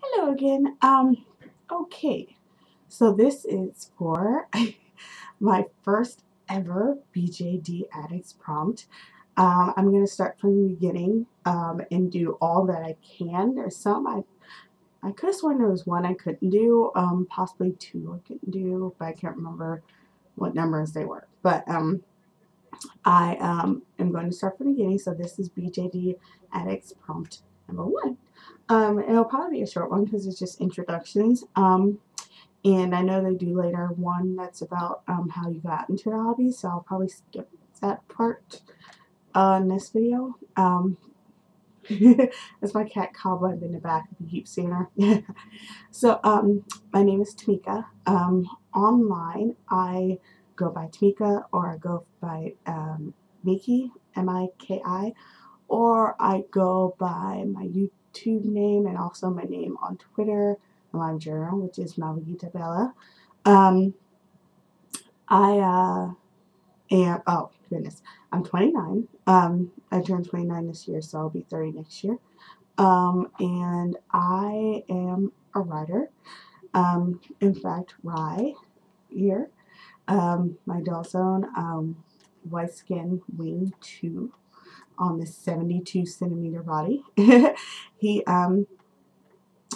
Hello again. Okay, so this is for my first ever BJD Addicts prompt. I'm going to start from the beginning and do all that I can. There's some I could have sworn there was one I couldn't do, possibly two I couldn't do, but I can't remember what numbers they were. But I am going to start from the beginning. So this is BJD Addicts prompt number one. It'll probably be a short one because it's just introductions. And I know they do later one that's about how you got into the hobby, so I'll probably skip that part in this video. That's my cat Cobweb in the back if you keep seeing her. So my name is Tamika. Online I go by Tamika, or I go by Miki, Miki, or I go by my YouTube name and also my name on Twitter and my journal, which is Malvagita Bella. Um, I am, oh goodness, I'm 29. I turned 29 this year, so I'll be 30 next year. And I am a writer. In fact, Rye here, my Dawson, white skin wing 2 on this 72 centimeter body. He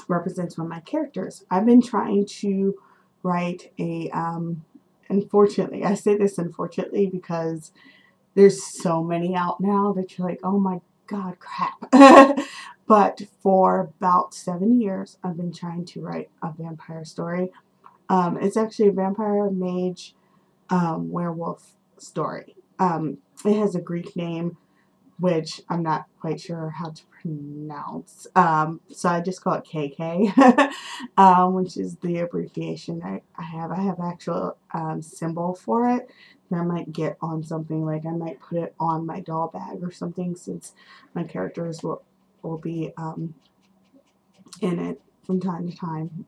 represents one of my characters. I've been trying to write a, unfortunately, I say this unfortunately because there's so many out now that you're like, oh my god, crap. But for about 7 years, I've been trying to write a vampire story. It's actually a vampire mage werewolf story. It has a Greek name, which I'm not quite sure how to pronounce. So I just call it KK, which is the abbreviation I have. I have actual symbol for it that I might get on something, like I might put it on my doll bag or something, since my characters will be in it from time to time.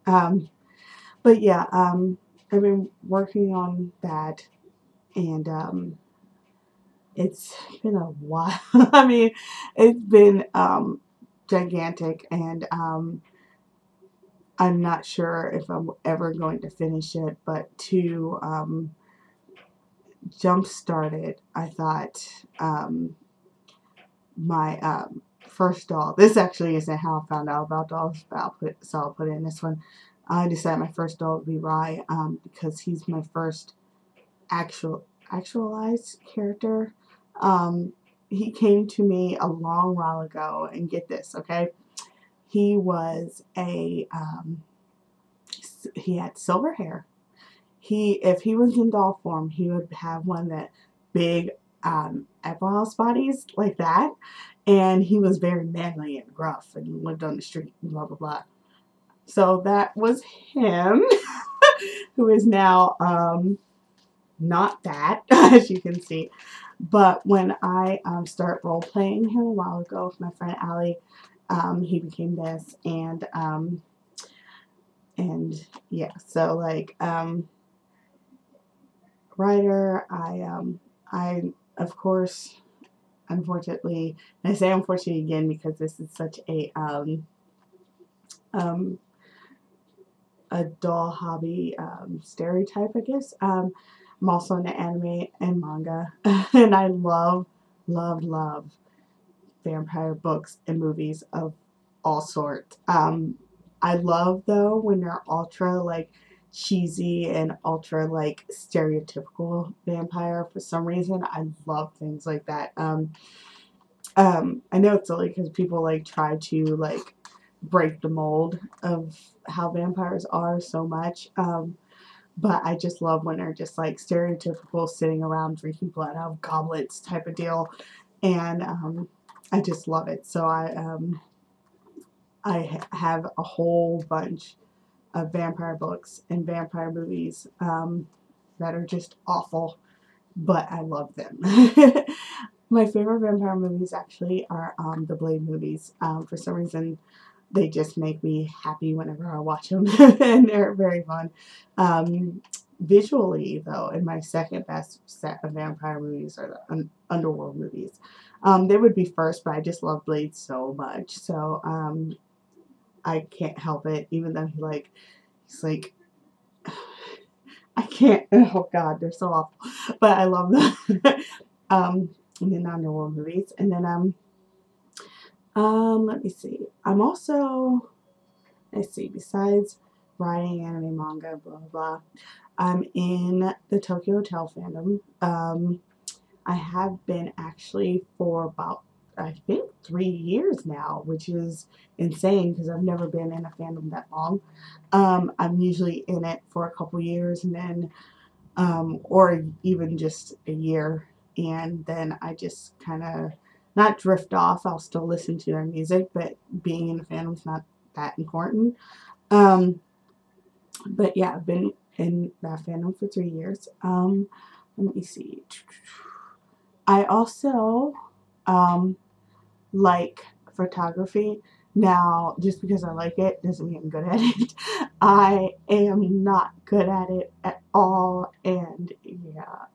But yeah, I've been working on that, and it's been a while. I mean, it's been gigantic, and I'm not sure if I'm ever going to finish it. But to jumpstart it, I thought my first doll. This actually isn't how I found out about dolls, but I'll put it in this one. I decided my first doll would be Rye, because he's my first actualized character. He came to me a long while ago, and get this, okay? He was he had silver hair. If he was in doll form, he would have one that big apple house bodies like that, and he was very manly and gruff and lived on the street and blah blah blah. So that was him, who is now not that, as you can see. But when I started role playing him a while ago with my friend Allie, he became this, and yeah, so like writer, I of course, unfortunately, and I say unfortunately again because this is such um, a doll hobby stereotype, I guess. I'm also into anime and manga, and I love vampire books and movies of all sorts. I love though when they're ultra like cheesy and ultra like stereotypical vampire. For some reason, I love things like that. I know it's silly because people like try to like break the mold of how vampires are so much. But I just love when they're just like stereotypical sitting around drinking blood out of goblets type of deal, and I just love it. So I have a whole bunch of vampire books and vampire movies that are just awful, but I love them. My favorite vampire movies actually are the Blade movies. For some reason, they just make me happy whenever I watch them, and they're very fun. Visually, though, and my second best set of vampire movies are the Underworld movies. They would be first, but I just love Blade so much. So I can't help it, even though he's like, I can't, oh God, they're so awful, but I love them. And then underworld movies, and then, let me see, I'm also, let's see, besides writing anime, manga, blah, blah, blah, I'm in the Tokyo Hotel fandom. I have been actually for about, I think, 3 years now, which is insane because I've never been in a fandom that long. I'm usually in it for a couple years and then, or even just a year, and then I just kind of not drift off. I'll still listen to their music, but being in a fandom is not that important. Um, but yeah, I've been in that fandom for 3 years. Let me see. I also like photography. Now, just because I like it doesn't mean I'm good at it. I am not good at it at all, and yeah,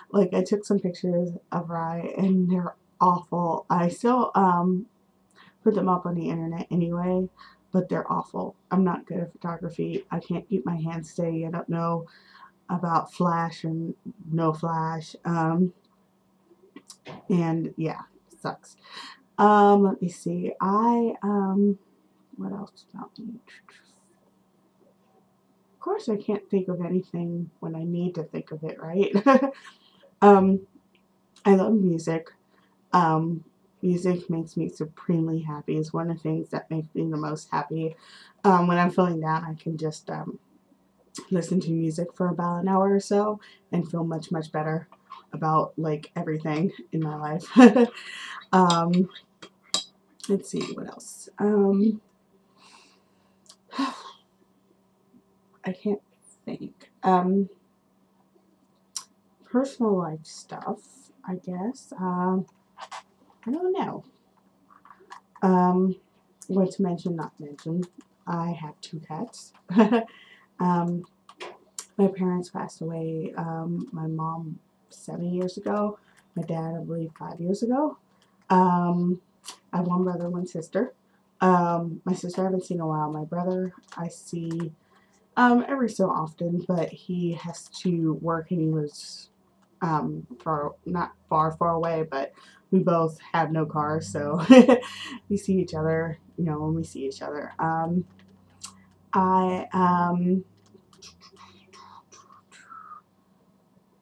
like I took some pictures of Rye, and they're awful. I still put them up on the internet anyway, but they're awful. I'm not good at photography. I can't keep my hands steady. I don't know about flash and no flash. And yeah, sucks. Let me see. What else about me? Of course, I can't think of anything when I need to think of it, right? um, I love music. Music makes me supremely happy. It's one of the things that makes me the most happy. When I'm feeling down, I can just listen to music for about an hour or so and feel much, much better about like everything in my life. um, let's see what else. I can't think. Personal life stuff, I guess. I don't know. What to mention, not mention. I have 2 cats. um, my parents passed away. My mom 7 years ago. My dad, I believe, 5 years ago. I have 1 brother, 1 sister. My sister I haven't seen in a while. My brother I see every so often, but he has to work and he lives for not far, far away, but we both have no cars, so we see each other, you know, when we see each other. I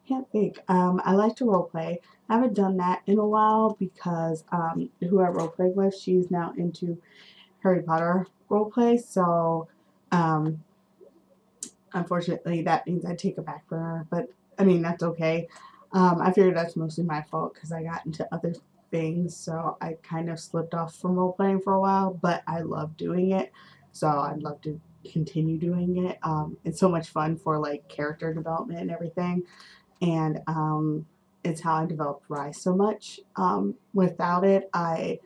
can't think. I like to role play. I haven't done that in a while because who I role played with, she's now into Harry Potter role play, so unfortunately that means I take a back burner, but I mean that's okay. I figured that's mostly my fault because I got into other things, so I kind of slipped off from role playing for a while, but I love doing it, so I'd love to continue doing it. It's so much fun for like character development and everything, and it's how I developed Rise so much. Without it, I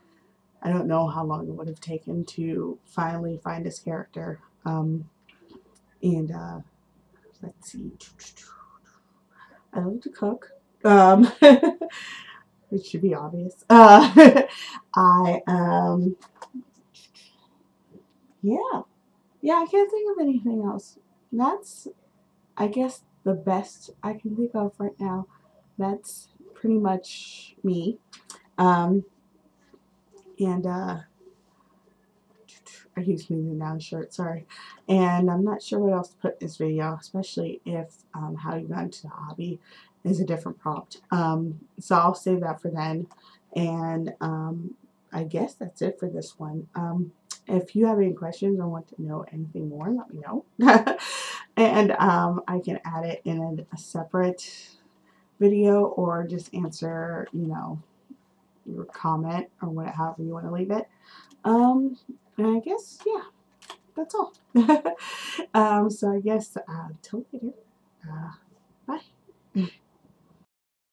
don't know how long it would have taken to finally find this character. And let's see. I love to cook. It should be obvious. I yeah, I can't think of anything else. That's, I guess, the best I can think of right now. That's pretty much me. And I keep sneezing down the shirt, sorry. And I'm not sure what else to put in this video, especially if how you got into the hobby is a different prompt. So I'll save that for then. And I guess that's it for this one. If you have any questions or want to know anything more, let me know. And I can add it in a separate video or just answer, you know, your comment or however you want to leave it. And I guess, yeah, that's all. So I guess, till later. Bye.